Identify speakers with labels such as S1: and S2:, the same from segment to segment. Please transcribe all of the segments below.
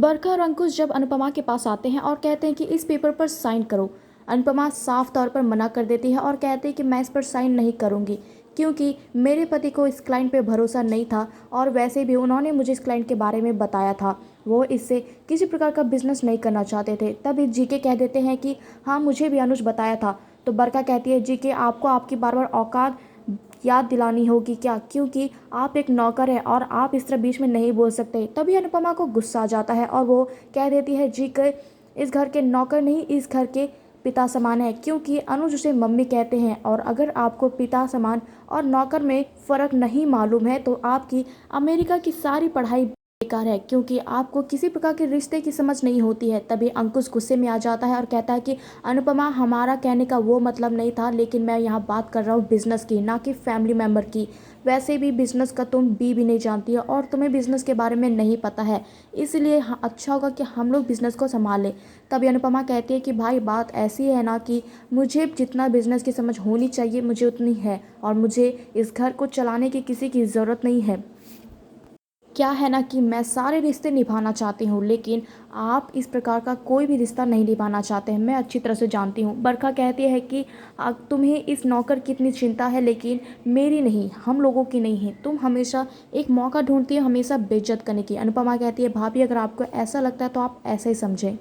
S1: बरखा और अंकुश जब अनुपमा के पास आते हैं और कहते हैं कि इस पेपर पर साइन करो। अनुपमा साफ तौर पर मना कर देती है और कहती है कि मैं इस पर साइन नहीं करूंगी, क्योंकि मेरे पति को इस क्लाइंट पे भरोसा नहीं था और वैसे भी उन्होंने मुझे इस क्लाइंट के बारे में बताया था। वो इससे किसी प्रकार का बिजनेस नहीं करना चाहते थे। तब जीके कह देते हैं कि हाँ, मुझे भी अनुज बताया था। तो बरखा कहती है, जीके आपको आपकी बार बार औकात याद दिलानी होगी क्या, क्योंकि आप एक नौकर हैं और आप इस तरह बीच में नहीं बोल सकते। तभी अनुपमा को गुस्सा आ जाता है और वो कह देती है, जी के इस घर के नौकर नहीं, इस घर के पिता समान है, क्योंकि अनुज उसे मम्मी कहते हैं। और अगर आपको पिता समान और नौकर में फ़र्क नहीं मालूम है तो आपकी अमेरिका की सारी पढ़ाई बेकार है, क्योंकि आपको किसी प्रकार के रिश्ते की समझ नहीं होती है। तभी अंकुश गुस्से में आ जाता है और कहता है कि अनुपमा, हमारा कहने का वो मतलब नहीं था, लेकिन मैं यहाँ बात कर रहा हूँ बिजनेस की, ना कि फैमिली मेम्बर की। वैसे भी बिजनेस का तुम भी नहीं जानती हो और तुम्हें बिजनेस के बारे में नहीं पता है, इसलिए अच्छा होगा कि हम लोग बिजनेस को संभाल लें। तभी अनुपमा कहती है कि भाई, बात ऐसी है ना कि मुझे जितना बिजनेस की समझ होनी चाहिए मुझे उतनी है, और मुझे इस घर को चलाने की किसी की ज़रूरत नहीं है। क्या है ना कि मैं सारे रिश्ते निभाना चाहती हूँ, लेकिन आप इस प्रकार का कोई भी रिश्ता नहीं निभाना चाहते हैं, मैं अच्छी तरह से जानती हूँ। बरखा कहती है कि तुम्हें इस नौकर की इतनी चिंता है, लेकिन मेरी नहीं, हम लोगों की नहीं है। तुम हमेशा एक मौका ढूंढती हो हमेशा बेइज्जत करने की। अनुपमा कहती है, भाभी, अगर आपको ऐसा लगता है तो आप ऐसा ही समझें।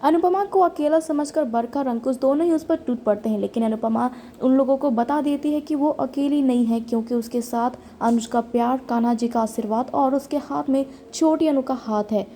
S1: अनुपमा को अकेला समझकर बरखा और अंकुश दोनों ही उस पर टूट पड़ते हैं, लेकिन अनुपमा उन लोगों को बता देती है कि वो अकेली नहीं है, क्योंकि उसके साथ अनुज का प्यार, कान्हा जी का आशीर्वाद और उसके हाथ में छोटी अनु का हाथ है,